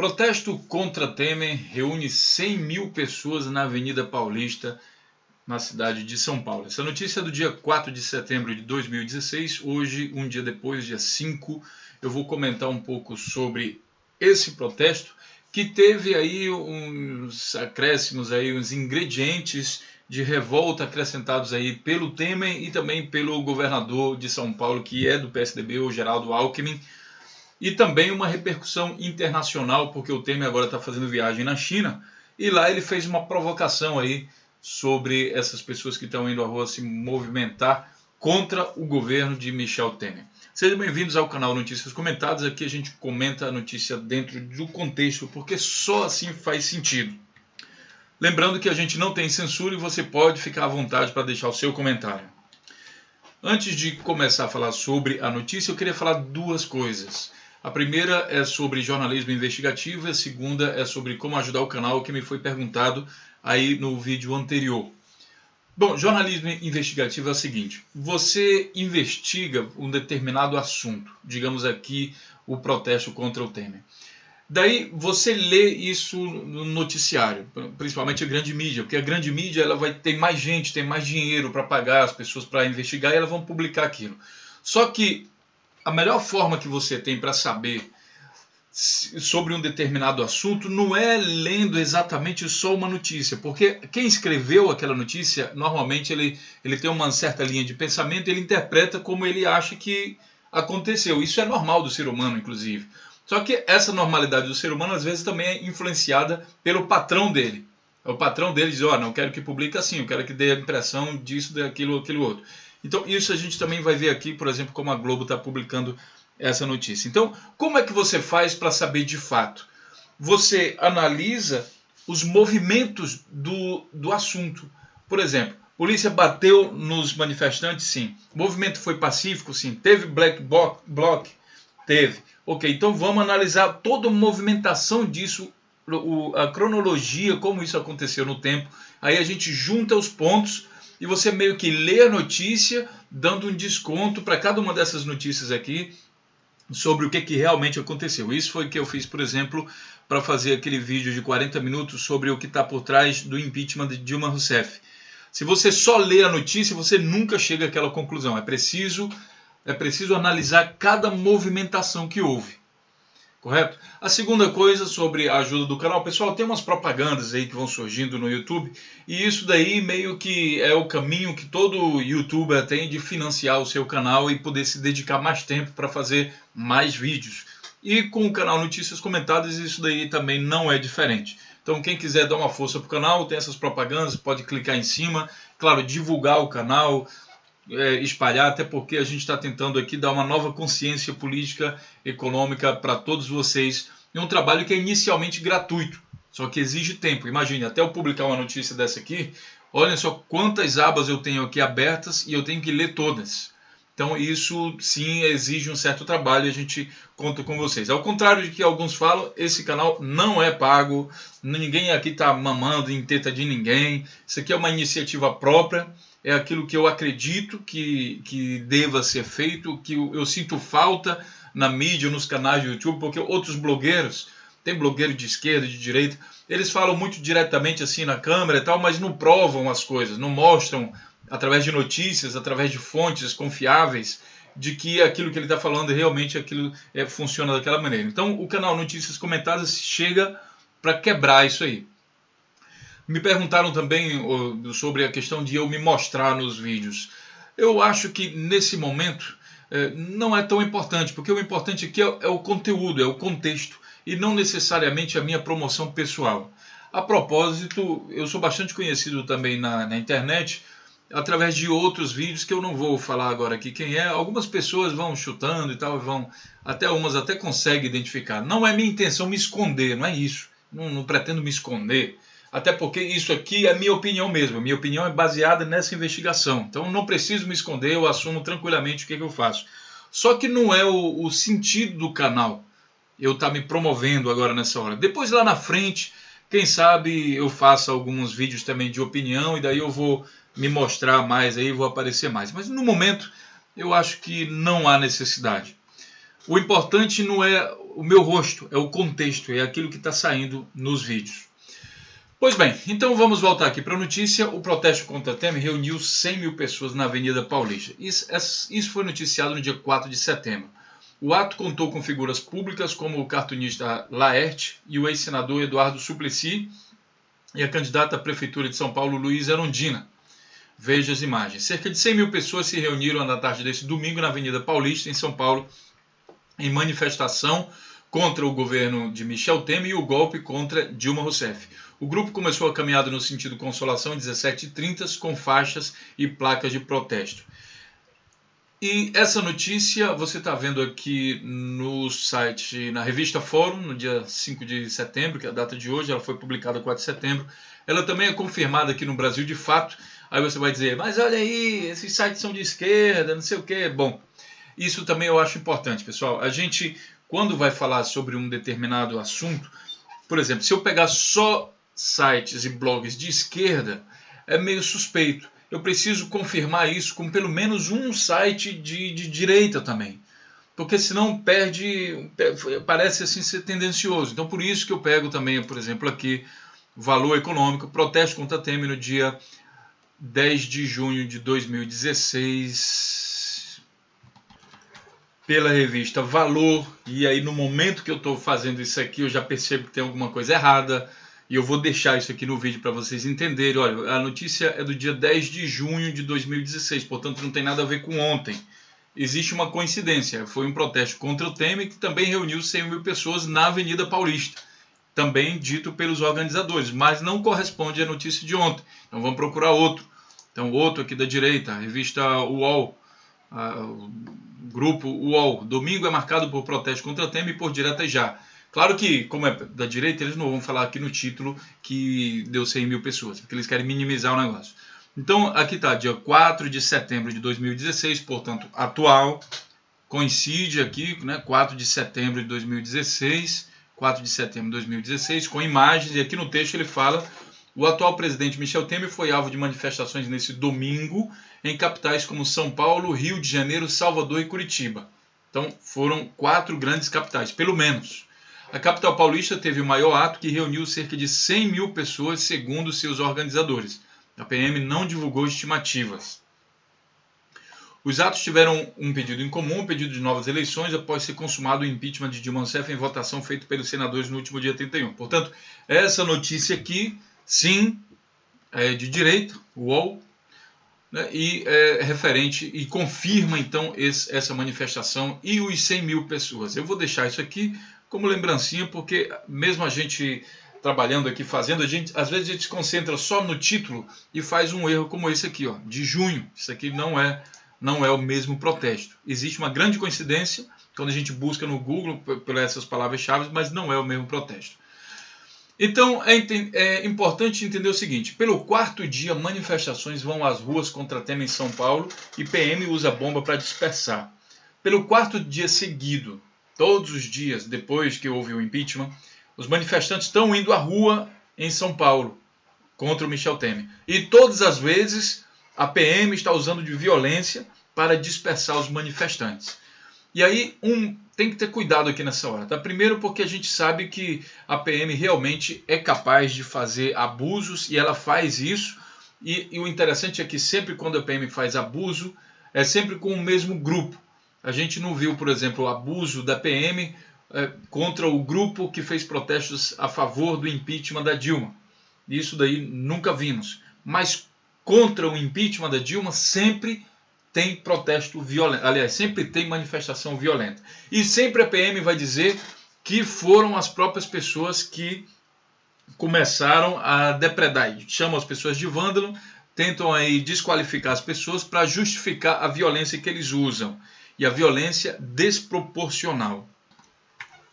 Protesto contra Temer reúne 100 mil pessoas na Avenida Paulista, na cidade de São Paulo. Essa notícia é do dia 4 de setembro de 2016. Hoje, um dia depois, dia 5, eu vou comentar um pouco sobre esse protesto, que teve aí uns acréscimos, aí, uns ingredientes de revolta acrescentados aí pelo Temer e também pelo governador de São Paulo, que é do PSDB, o Geraldo Alckmin. E também uma repercussão internacional, porque o Temer agora está fazendo viagem na China, e lá ele fez uma provocação aí sobre essas pessoas que estão indo à rua se movimentar contra o governo de Michel Temer. Sejam bem-vindos ao canal Notícias Comentadas. Aqui a gente comenta a notícia dentro do contexto, porque só assim faz sentido. Lembrando que a gente não tem censura e você pode ficar à vontade para deixar o seu comentário. Antes de começar a falar sobre a notícia, eu queria falar duas coisas. A primeira é sobre jornalismo investigativo e a segunda é sobre como ajudar o canal, que me foi perguntado aí no vídeo anterior. Bom, jornalismo investigativo é o seguinte: você investiga um determinado assunto, digamos aqui o protesto contra o Temer. Daí você lê isso no noticiário, principalmente a grande mídia, porque a grande mídia ela vai ter mais gente, tem mais dinheiro para pagar as pessoas para investigar e elas vão publicar aquilo. Só que a melhor forma que você tem para saber sobre um determinado assunto não é lendo exatamente só uma notícia, porque quem escreveu aquela notícia, normalmente ele tem uma certa linha de pensamento, ele interpreta como ele acha que aconteceu. Isso é normal do ser humano, inclusive. Só que essa normalidade do ser humano, às vezes, também é influenciada pelo patrão dele. O patrão dele diz, não quero que publique assim, eu quero que dê a impressão disso, daquilo, aquilo outro. Então, isso a gente também vai ver aqui, por exemplo, como a Globo está publicando essa notícia. Então, como é que você faz para saber de fato? Você analisa os movimentos do assunto. Por exemplo, polícia bateu nos manifestantes? Sim. O movimento foi pacífico? Sim. Teve black bloc? Teve. Ok, então vamos analisar toda a movimentação disso, a cronologia, como isso aconteceu no tempo. Aí a gente junta os pontos e você meio que lê a notícia, dando um desconto para cada uma dessas notícias aqui sobre o que realmente aconteceu. Isso foi o que eu fiz, por exemplo, para fazer aquele vídeo de 40 minutos sobre o que está por trás do impeachment de Dilma Rousseff. Se você só lê a notícia, você nunca chega àquela conclusão. É preciso analisar cada movimentação que houve. Correto? A segunda coisa sobre a ajuda do canal, pessoal, tem umas propagandas aí que vão surgindo no YouTube e isso daí meio que é o caminho que todo youtuber tem de financiar o seu canal e poder se dedicar mais tempo para fazer mais vídeos. E com o canal Notícias Comentadas isso daí também não é diferente. Então quem quiser dar uma força para o canal, tem essas propagandas, pode clicar em cima, claro, divulgar o canal, espalhar, até porque a gente está tentando aqui dar uma nova consciência política, econômica para todos vocês. É um trabalho que é inicialmente gratuito, só que exige tempo. Imagine, até eu publicar uma notícia dessa aqui, olha só quantas abas eu tenho aqui abertas e eu tenho que ler todas. Então isso sim exige um certo trabalho e a gente conta com vocês. Ao contrário de que alguns falam, esse canal não é pago, ninguém aqui está mamando em teta de ninguém. Isso aqui é uma iniciativa própria. É aquilo que eu acredito que deva ser feito, que eu sinto falta na mídia, nos canais de YouTube, porque outros blogueiros, tem blogueiro de esquerda, de direita, eles falam muito diretamente assim na câmera e tal, mas não provam as coisas, não mostram através de notícias, através de fontes confiáveis, de que aquilo que ele está falando realmente aquilo funciona daquela maneira. Então o canal Notícias Comentadas chega para quebrar isso aí. Me perguntaram também sobre a questão de eu me mostrar nos vídeos. Eu acho que nesse momento não é tão importante, porque o importante aqui é o conteúdo, é o contexto, e não necessariamente a minha promoção pessoal. A propósito, eu sou bastante conhecido também na internet, através de outros vídeos que eu não vou falar agora aqui quem é. Algumas pessoas vão chutando e tal, umas até conseguem identificar. Não é minha intenção me esconder, não é isso. Não pretendo me esconder. Até porque isso aqui é minha opinião mesmo. A minha opinião é baseada nessa investigação. Então não preciso me esconder, eu assumo tranquilamente o que eu faço. Só que não é o sentido do canal eu estar me promovendo agora nessa hora. Depois lá na frente, quem sabe eu faça alguns vídeos também de opinião e daí eu vou me mostrar mais, aí vou aparecer mais. Mas no momento eu acho que não há necessidade. O importante não é o meu rosto, é o contexto, é aquilo que está saindo nos vídeos. Pois bem, então vamos voltar aqui para a notícia. O protesto contra a Temer reuniu 100 mil pessoas na Avenida Paulista. Isso foi noticiado no dia 4 de setembro. O ato contou com figuras públicas como o cartunista Laerte e o ex-senador Eduardo Suplicy e a candidata à Prefeitura de São Paulo, Luísa Erundina. Veja as imagens. Cerca de 100 mil pessoas se reuniram na tarde desse domingo na Avenida Paulista, em São Paulo, em manifestação contra o governo de Michel Temer e o golpe contra Dilma Rousseff. O grupo começou a caminhada no sentido Consolação, 17h30, com faixas e placas de protesto. E essa notícia você está vendo aqui no site, na revista Fórum, no dia 5 de setembro, que é a data de hoje, ela foi publicada 4 de setembro. Ela também é confirmada aqui no Brasil de fato. Aí você vai dizer, mas olha aí, esses sites são de esquerda, não sei o quê. Bom, isso também eu acho importante, pessoal. A gente, quando vai falar sobre um determinado assunto, por exemplo, se eu pegar só sites e blogs de esquerda, é meio suspeito. Eu preciso confirmar isso com pelo menos um site de direita também. Porque senão parece assim ser tendencioso. Então por isso que eu pego também, por exemplo, aqui, Valor Econômico, protesto contra Temer no dia 10 de junho de 2016, pela revista Valor. E aí no momento que eu estou fazendo isso aqui, eu já percebo que tem alguma coisa errada. E eu vou deixar isso aqui no vídeo para vocês entenderem. Olha, a notícia é do dia 10 de junho de 2016, portanto não tem nada a ver com ontem. Existe uma coincidência, foi um protesto contra o Temer que também reuniu 100 mil pessoas na Avenida Paulista. Também dito pelos organizadores, mas não corresponde à notícia de ontem. Então vamos procurar outro. Então outro aqui da direita, a revista UOL, o grupo UOL. Domingo é marcado por protesto contra o Temer e por direta já. Claro que, como é da direita, eles não vão falar aqui no título que deu 100 mil pessoas, porque eles querem minimizar o negócio. Então, aqui está, dia 4 de setembro de 2016, portanto, atual, coincide aqui, né, 4 de setembro de 2016, 4 de setembro de 2016, com imagens, e aqui no texto ele fala, o atual presidente Michel Temer foi alvo de manifestações nesse domingo em capitais como São Paulo, Rio de Janeiro, Salvador e Curitiba. Então, foram 4 grandes capitais, pelo menos. A capital paulista teve o maior ato, que reuniu cerca de 100 mil pessoas, segundo seus organizadores. A PM não divulgou estimativas. Os atos tiveram um pedido em comum, um pedido de novas eleições, após ser consumado o impeachment de Dilma Rousseff em votação feita pelos senadores no último dia 31. Portanto, essa notícia aqui, sim, é de direita, UOL, né, e é referente e confirma, então, essa manifestação e os 100 mil pessoas. Eu vou deixar isso aqui como lembrancinha, porque mesmo a gente trabalhando aqui, fazendo, às vezes a gente se concentra só no título e faz um erro como esse aqui, ó, de junho. Isso aqui não é o mesmo protesto. Existe uma grande coincidência quando a gente busca no Google por essas palavras-chave, mas não é o mesmo protesto. Então é importante entender o seguinte, pelo 4º dia manifestações vão às ruas contra Temer em São Paulo e PM usa bomba para dispersar. Pelo 4º dia seguido, todos os dias depois que houve o impeachment, os manifestantes estão indo à rua em São Paulo contra o Michel Temer. E todas as vezes a PM está usando de violência para dispersar os manifestantes. E aí tem que ter cuidado aqui nessa hora. Tá? Primeiro porque a gente sabe que a PM realmente é capaz de fazer abusos e ela faz isso. E o interessante é que sempre quando a PM faz abuso, é sempre com o mesmo grupo. A gente não viu, por exemplo, o abuso da PM contra o grupo que fez protestos a favor do impeachment da Dilma. Isso daí nunca vimos. Mas contra o impeachment da Dilma sempre tem protesto violento. Aliás, sempre tem manifestação violenta. E sempre a PM vai dizer que foram as próprias pessoas que começaram a depredar. Chamam as pessoas de vândalo, tentam aí desqualificar as pessoas para justificar a violência que eles usam. E a violência desproporcional.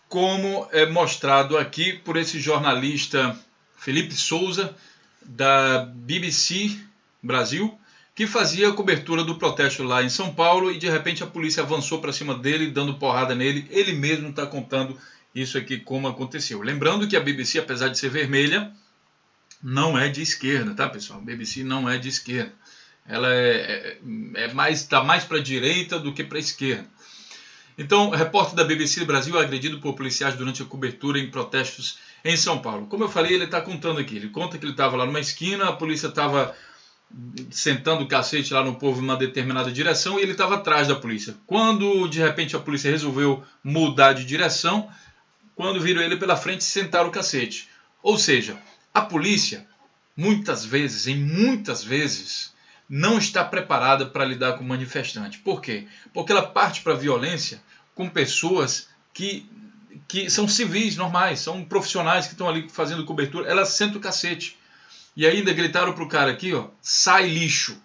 Como é mostrado aqui por esse jornalista Felipe Souza, da BBC Brasil, que fazia a cobertura do protesto lá em São Paulo e de repente a polícia avançou para cima dele, dando porrada nele. Ele mesmo está contando isso aqui como aconteceu. Lembrando que a BBC, apesar de ser vermelha, não é de esquerda, tá, pessoal? A BBC não é de esquerda. Ela está mais para a direita do que para a esquerda. Então, repórter da BBC Brasil é agredido por policiais durante a cobertura em protestos em São Paulo. Como eu falei, ele está contando aqui. Ele conta que ele estava lá numa esquina, a polícia estava sentando o cacete lá no povo em uma determinada direção e ele estava atrás da polícia. Quando, de repente, a polícia resolveu mudar de direção, quando viram ele pela frente, sentaram o cacete. Ou seja, a polícia, muitas vezes, não está preparada para lidar com manifestante. Por quê? Porque ela parte para a violência com pessoas que são civis normais, são profissionais que estão ali fazendo cobertura. Ela senta o cacete. E ainda gritaram para o cara aqui, ó, sai lixo.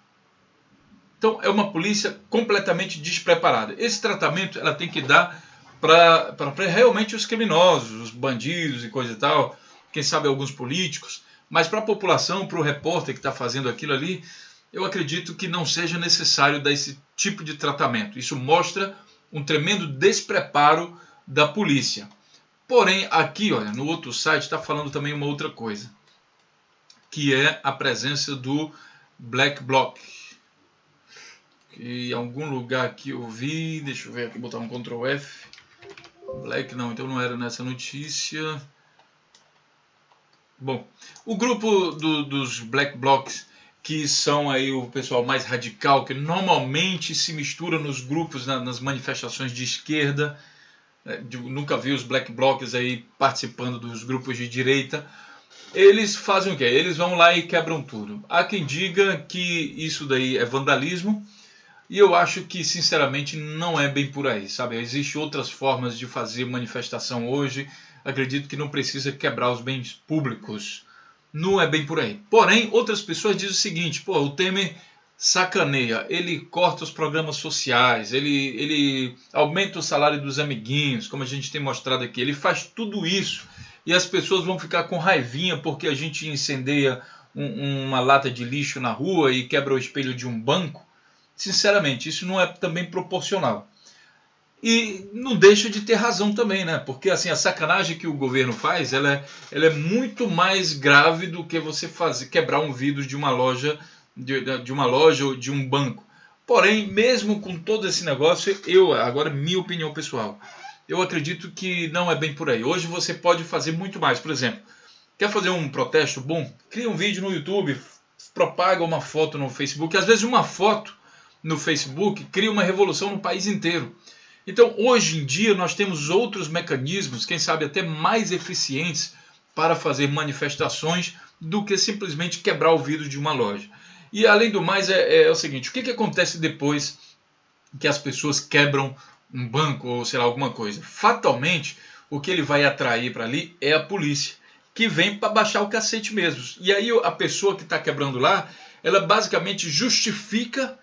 Então é uma polícia completamente despreparada. Esse tratamento ela tem que dar para realmente os criminosos, os bandidos e coisa e tal, quem sabe alguns políticos, mas para a população, para o repórter que está fazendo aquilo ali, eu acredito que não seja necessário dar esse tipo de tratamento. Isso mostra um tremendo despreparo da polícia. Porém, aqui, olha, no outro site está falando também uma outra coisa, que é a presença do Black Bloc. Que em algum lugar aqui eu vi, deixa eu ver aqui, botar um Ctrl F. Black não, então não era nessa notícia. Bom, o grupo dos Black Blocs, que são aí o pessoal mais radical, que normalmente se mistura nos grupos, nas manifestações de esquerda. Nunca vi os Black Blocs aí participando dos grupos de direita. Eles fazem o quê? Eles vão lá e quebram tudo. Há quem diga que isso daí é vandalismo, e eu acho que, sinceramente, não é bem por aí, sabe? Existem outras formas de fazer manifestação hoje. Acredito que não precisa quebrar os bens públicos. Não é bem por aí. Porém, outras pessoas dizem o seguinte, pô, o Temer sacaneia, ele corta os programas sociais, ele aumenta o salário dos amiguinhos, como a gente tem mostrado aqui, ele faz tudo isso e as pessoas vão ficar com raivinha porque a gente incendeia uma lata de lixo na rua e quebra o espelho de um banco. Sinceramente, isso não é também proporcional. E não deixa de ter razão também, né? Porque assim, a sacanagem que o governo faz, ela é muito mais grave do que você quebrar um vidro de uma loja, de uma loja ou de um banco. Porém, mesmo com todo esse negócio, agora minha opinião pessoal, eu acredito que não é bem por aí. Hoje você pode fazer muito mais. Por exemplo, quer fazer um protesto bom? Cria um vídeo no YouTube, propaga uma foto no Facebook. Às vezes uma foto no Facebook cria uma revolução no país inteiro. Então, hoje em dia, nós temos outros mecanismos, quem sabe até mais eficientes, para fazer manifestações do que simplesmente quebrar o vidro de uma loja. E, além do mais, é o seguinte, o que acontece depois que as pessoas quebram um banco ou, sei lá, alguma coisa? Fatalmente, o que ele vai atrair para ali é a polícia, que vem para baixar o cacete mesmo. E aí, a pessoa que está quebrando lá, ela basicamente justifica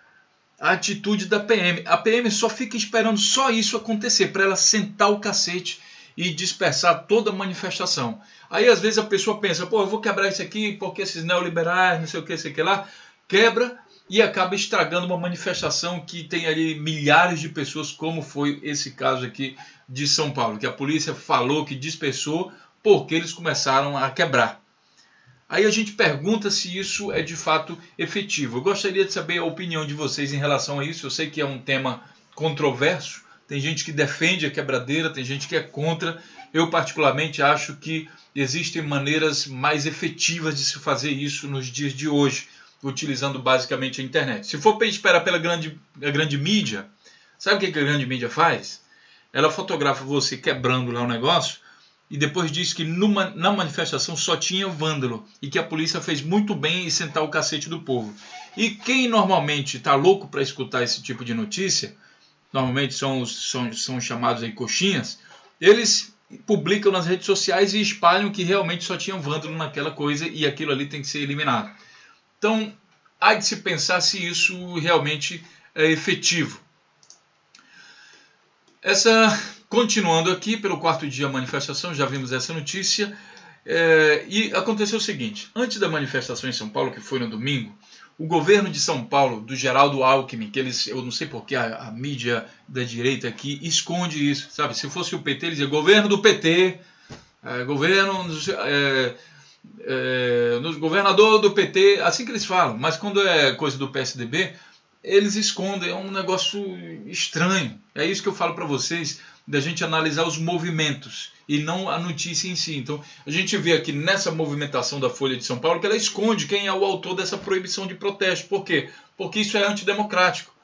a atitude da PM. A PM só fica esperando só isso acontecer, para ela sentar o cacete e dispersar toda a manifestação. Aí às vezes a pessoa pensa, pô, eu vou quebrar isso aqui porque esses neoliberais, não sei o que lá, quebra e acaba estragando uma manifestação que tem ali milhares de pessoas, como foi esse caso aqui de São Paulo, que a polícia falou que dispersou porque eles começaram a quebrar. Aí a gente pergunta se isso é de fato efetivo. Eu gostaria de saber a opinião de vocês em relação a isso. Eu sei que é um tema controverso. Tem gente que defende a quebradeira, tem gente que é contra. Eu particularmente acho que existem maneiras mais efetivas de se fazer isso nos dias de hoje, utilizando basicamente a internet. Se for para esperar pela grande mídia, sabe o que a grande mídia faz? Ela fotografa você quebrando lá o negócio, e depois diz que na manifestação só tinha vândalo e que a polícia fez muito bem em sentar o cacete do povo. E quem normalmente está louco para escutar esse tipo de notícia, normalmente são chamados aí coxinhas, eles publicam nas redes sociais e espalham que realmente só tinha vândalo naquela coisa e aquilo ali tem que ser eliminado. Então, há de se pensar se isso realmente é efetivo. Continuando aqui, pelo quarto dia da manifestação, já vimos essa notícia, e aconteceu o seguinte, antes da manifestação em São Paulo, que foi no domingo, o governo de São Paulo, do Geraldo Alckmin, que eu não sei porque a mídia da direita aqui esconde isso, sabe? Se fosse o PT, eles diziam governo do PT, governador do PT, assim que eles falam, mas quando é coisa do PSDB, eles escondem, é um negócio estranho. É isso que eu falo para vocês, da gente analisar os movimentos e não a notícia em si. Então, a gente vê aqui nessa movimentação da Folha de São Paulo que ela esconde quem é o autor dessa proibição de protesto. Por quê? Porque isso é antidemocrático.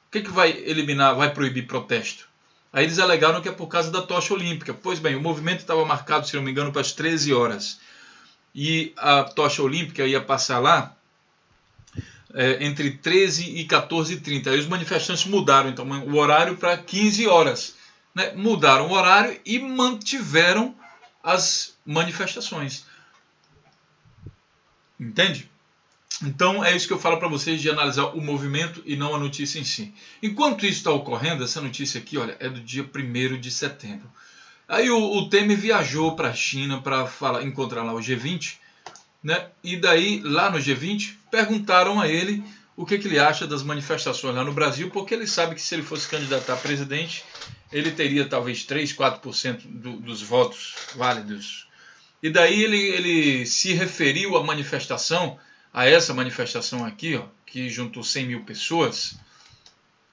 O que vai eliminar, vai proibir protesto? Aí eles alegaram que é por causa da tocha olímpica. Pois bem, o movimento estava marcado, se não me engano, para as 13 horas. E a tocha olímpica ia passar lá entre 13 e 14h30. Aí os manifestantes mudaram então, o horário para 15 horas. Né? Mudaram o horário e mantiveram as manifestações. Entende? Então é isso que eu falo para vocês, de analisar o movimento e não a notícia em si. Enquanto isso está ocorrendo, essa notícia aqui, olha, é do dia 1º de setembro. Aí o Temer viajou para a China para encontrar lá o G20, né? E daí, lá no G20, perguntaram a ele o que ele acha das manifestações lá no Brasil, porque ele sabe que se ele fosse candidatar a presidente, ele teria talvez 3, 4% dos votos válidos. E daí ele se referiu à manifestação, a essa manifestação aqui, ó, que juntou 100 mil pessoas,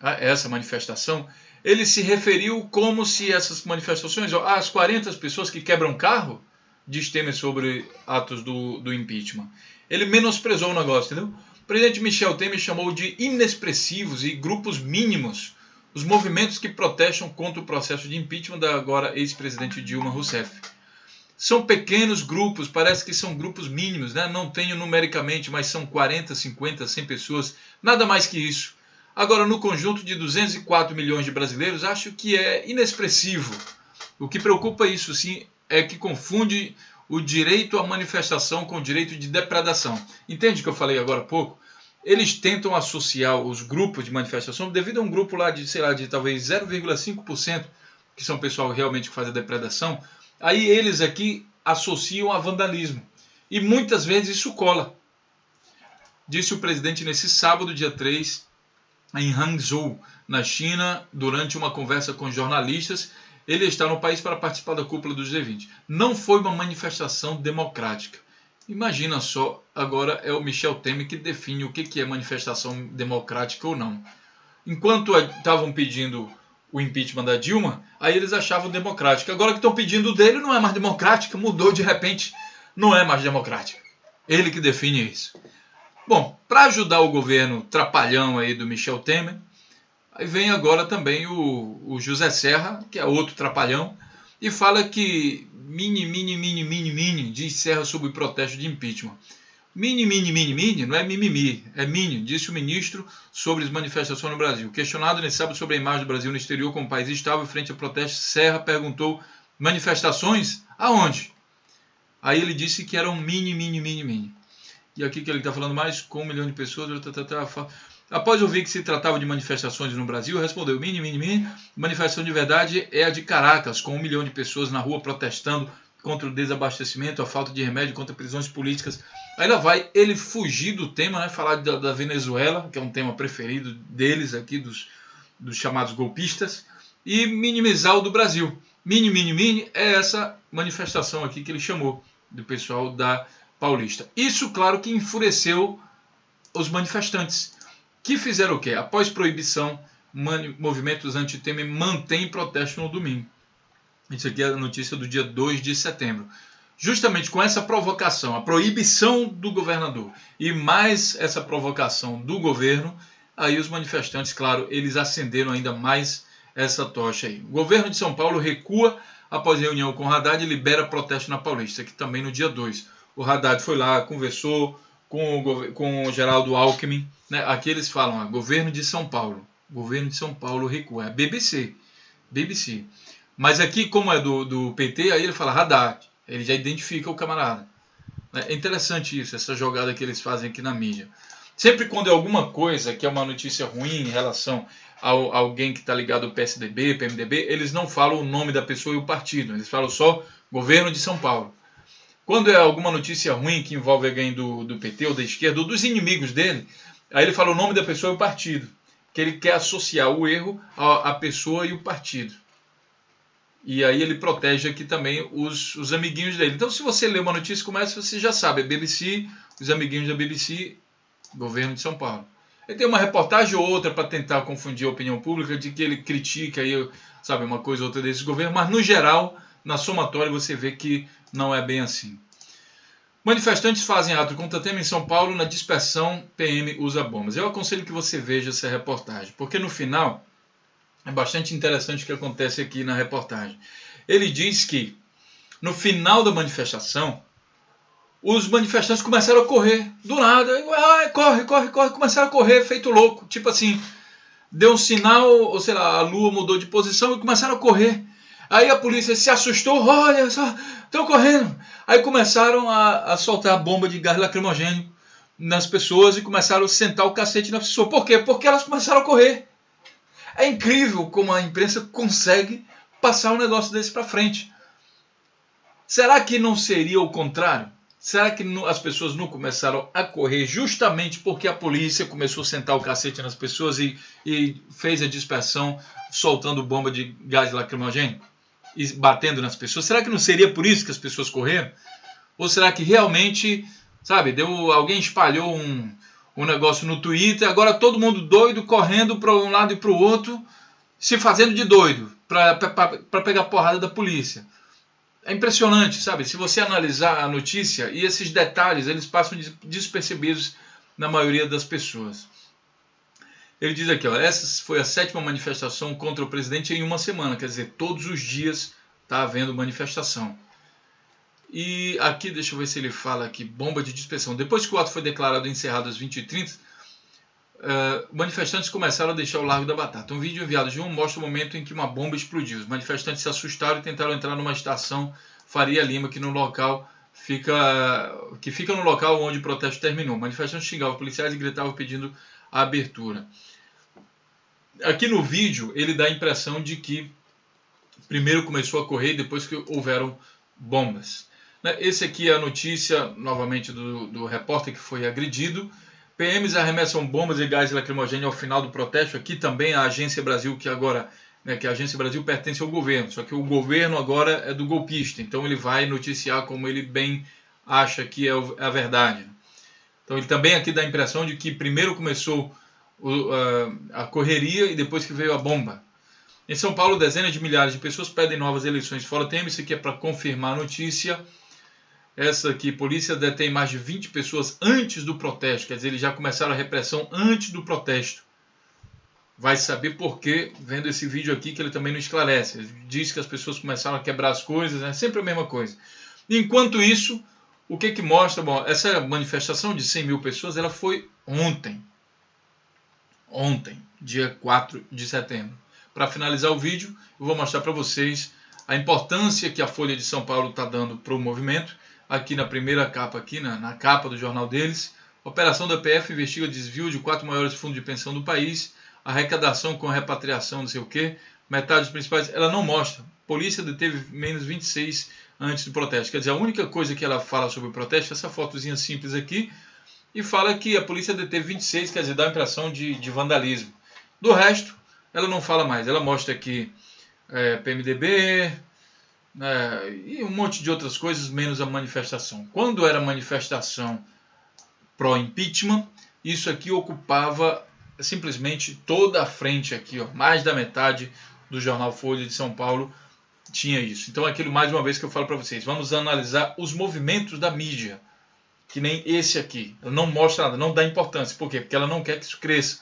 a essa manifestação, ele se referiu como se essas manifestações, ó, as 40 pessoas que quebram carro, diz Temer sobre atos do impeachment. Ele menosprezou o negócio, entendeu? O presidente Michel Temer chamou de inexpressivos e grupos mínimos os movimentos que protestam contra o processo de impeachment da agora ex-presidente Dilma Rousseff. São pequenos grupos, parece que são grupos mínimos, né? Não tenho numericamente, mas são 40, 50, 100 pessoas, nada mais que isso. Agora, no conjunto de 204 milhões de brasileiros, acho que é inexpressivo. O que preocupa isso, sim, é que confunde o direito à manifestação com o direito de depredação. Entende o que eu falei agora há pouco? Eles tentam associar os grupos de manifestação devido a um grupo lá de, sei lá, de talvez 0,5%, que são pessoal realmente que faz a depredação. Aí eles aqui associam a vandalismo. E muitas vezes isso cola. Disse o presidente nesse sábado, dia 3, em Hangzhou, na China, durante uma conversa com jornalistas. Ele está no país para participar da cúpula do G20. Não foi uma manifestação democrática. Imagina só, agora é o Michel Temer que define o que é manifestação democrática ou não. Enquanto estavam pedindo o impeachment da Dilma, aí eles achavam democrática. Agora que estão pedindo dele, não é mais democrática, mudou de repente, não é mais democrática. Ele que define isso. Bom, para ajudar o governo trapalhão aí do Michel Temer, aí vem agora também o José Serra, que é outro trapalhão, e fala que diz Serra sobre o protesto de impeachment. Não é mimimi, é mini, disse o ministro sobre as manifestações no Brasil. Questionado nesse sábado sobre a imagem do Brasil no exterior como país estável frente a protestos, Serra perguntou: manifestações? Aonde? Aí ele disse que eram mini. E aqui que ele está falando mais, com 1 milhão de pessoas. Após ouvir que se tratava de manifestações no Brasil, respondeu: mini. Manifestação de verdade é a de Caracas, com 1 milhão de pessoas na rua protestando contra o desabastecimento, a falta de remédio, contra prisões políticas. Aí lá vai ele fugir do tema, né, falar da Venezuela, que é um tema preferido deles aqui, dos chamados golpistas, e minimizar o do Brasil. Mini é essa manifestação aqui que ele chamou do pessoal da Paulista. Isso, claro, que enfureceu os manifestantes, que fizeram o quê? Após proibição, movimentos anti-Temer mantêm protesto no domingo. Isso aqui é a notícia do dia 2 de setembro. Justamente com essa provocação, a proibição do governador e mais essa provocação do governo, aí os manifestantes, claro, eles acenderam ainda mais essa tocha aí. O governo de São Paulo recua após reunião com o Haddad e libera protesto na Paulista, que também no dia 2. O Haddad foi lá, conversou com o Geraldo Alckmin, né? Aqui eles falam, governo de São Paulo recua, é BBC. Mas aqui, como é do PT, aí ele fala Haddad, ele já identifica o camarada. É interessante isso, essa jogada que eles fazem aqui na mídia. Sempre quando é alguma coisa que é uma notícia ruim em relação a alguém que está ligado ao PSDB, PMDB, eles não falam o nome da pessoa e o partido, eles falam só governo de São Paulo. Quando é alguma notícia ruim que envolve alguém do PT ou da esquerda, ou dos inimigos dele, aí ele fala o nome da pessoa e o partido, que ele quer associar o erro à pessoa e o partido. E aí ele protege aqui também os amiguinhos dele. Então, se você lê uma notícia como essa, você já sabe, é BBC, os amiguinhos da BBC, governo de São Paulo. Ele tem uma reportagem ou outra para tentar confundir a opinião pública de que ele critica aí, sabe, uma coisa ou outra desse governo, mas no geral, na somatória, você vê que não é bem assim. Manifestantes fazem ato contra Temer em São Paulo, na dispersão PM usa bombas. Eu aconselho que você veja essa reportagem, porque no final é bastante interessante o que acontece aqui na reportagem. Ele diz que no final da manifestação, os manifestantes começaram a correr do nada. Corre, começaram a correr feito louco. Tipo assim, deu um sinal, ou sei lá, a lua mudou de posição e começaram a correr. Aí a polícia se assustou, olha só, estão correndo. Aí começaram a soltar bomba de gás lacrimogêneo nas pessoas e começaram a sentar o cacete nas pessoas. Por quê? Porque elas começaram a correr. É incrível como a imprensa consegue passar um negócio desse para frente. Será que não seria o contrário? Será que as pessoas não começaram a correr justamente porque a polícia começou a sentar o cacete nas pessoas e fez a dispersão soltando bomba de gás lacrimogêneo e batendo nas pessoas? Será que não seria por isso que as pessoas correram? Ou será que realmente, sabe, alguém espalhou um negócio no Twitter, agora todo mundo doido, correndo para um lado e para o outro, se fazendo de doido para pegar porrada da polícia? É impressionante, sabe? Se você analisar a notícia, e esses detalhes, eles passam despercebidos na maioria das pessoas. Ele diz aqui, ó, essa foi a 7ª manifestação contra o presidente em uma semana, quer dizer, todos os dias está havendo manifestação. E aqui, deixa eu ver se ele fala aqui, bomba de dispersão. Depois que o ato foi declarado encerrado às 20h30, manifestantes começaram a deixar o Largo da Batata. Um vídeo enviado de mostra o momento em que uma bomba explodiu. Os manifestantes se assustaram e tentaram entrar numa estação Faria Lima, que fica no local onde o protesto terminou. Manifestantes xingavam policiais e gritavam pedindo a abertura. Aqui no vídeo ele dá a impressão de que primeiro começou a correr e depois que houveram bombas. Esse aqui é a notícia, novamente, do repórter que foi agredido. PMs arremessam bombas e gás lacrimogêneo ao final do protesto. Aqui também a Agência Brasil, que agora, que a Agência Brasil pertence ao governo, só que o governo agora é do golpista, então ele vai noticiar como ele bem acha que é a verdade. Então ele também aqui dá a impressão de que primeiro começou a correria e depois que veio a bomba. Em São Paulo, dezenas de milhares de pessoas pedem novas eleições fora Temer. Isso aqui é para confirmar a notícia. Essa aqui, polícia detém mais de 20 pessoas antes do protesto. Quer dizer, eles já começaram a repressão antes do protesto. Vai saber por quê, vendo esse vídeo aqui, que ele também não esclarece. Ele diz que as pessoas começaram a quebrar as coisas, é sempre a mesma coisa. Enquanto isso, o que mostra? Bom, essa manifestação de 100 mil pessoas, ela foi ontem. Ontem, dia 4 de setembro. Para finalizar o vídeo, eu vou mostrar para vocês a importância que a Folha de São Paulo está dando para o movimento. Aqui na primeira capa, aqui na capa do jornal deles, operação da PF investiga desvio de 4 maiores fundos de pensão do país, arrecadação com repatriação, não sei o que, metade dos principais, ela não mostra. Polícia deteve menos 26 antes do protesto. Quer dizer, a única coisa que ela fala sobre o protesto é essa fotozinha simples aqui, e fala que a polícia deteve 26, quer dizer, dá a impressão de vandalismo. Do resto, ela não fala mais. Ela mostra aqui PMDB, e um monte de outras coisas, menos a manifestação. Quando era manifestação pró-impeachment, isso aqui ocupava simplesmente toda a frente aqui, ó, mais da metade do jornal Folha de São Paulo tinha isso. Então aquilo, mais uma vez, que eu falo para vocês, vamos analisar os movimentos da mídia, que nem esse aqui. Ela não mostra nada, não dá importância. Por quê? Porque ela não quer que isso cresça,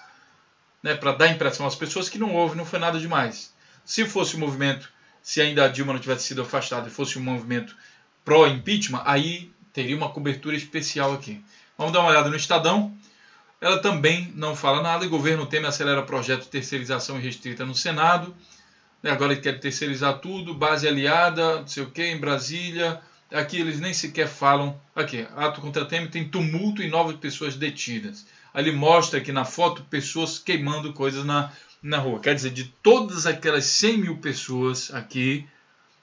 para dar impressão às pessoas que não houve, não foi nada demais. Se fosse um movimento, se ainda a Dilma não tivesse sido afastada e fosse um movimento pró-impeachment, aí teria uma cobertura especial aqui. Vamos dar uma olhada no Estadão. Ela também não fala nada. O governo Temer acelera projeto de terceirização restrita no Senado. Agora ele quer terceirizar tudo, base aliada, não sei o que, em Brasília. Aqui eles nem sequer falam. Aqui, ato contra Temer, tem tumulto e 9 pessoas detidas. Aí ele mostra aqui na foto pessoas queimando coisas na rua. Quer dizer, de todas aquelas 100 mil pessoas aqui,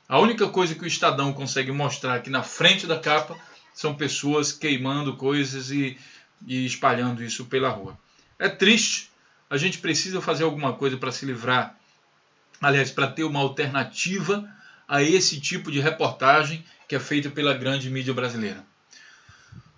a única coisa que o Estadão consegue mostrar aqui na frente da capa são pessoas queimando coisas e espalhando isso pela rua. É triste. A gente precisa fazer alguma coisa para se livrar, aliás, para ter uma alternativa a esse tipo de reportagem que é feita pela grande mídia brasileira.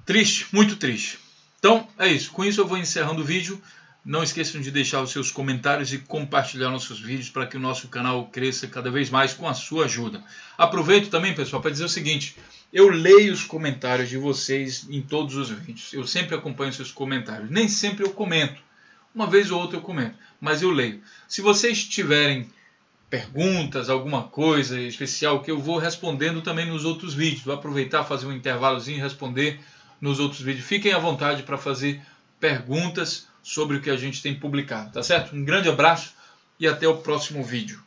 Triste, muito triste. Então, é isso. Com isso eu vou encerrando o vídeo. Não esqueçam de deixar os seus comentários e compartilhar nossos vídeos para que o nosso canal cresça cada vez mais com a sua ajuda. Aproveito também, pessoal, para dizer o seguinte: eu leio os comentários de vocês em todos os vídeos. Eu sempre acompanho seus comentários. Nem sempre eu comento. Uma vez ou outra eu comento, mas eu leio. Se vocês tiverem perguntas, alguma coisa especial, que eu vou respondendo também nos outros vídeos. Vou aproveitar, fazer um intervalozinho e responder nos outros vídeos. Fiquem à vontade para fazer perguntas sobre o que a gente tem publicado, tá certo? Um grande abraço e até o próximo vídeo.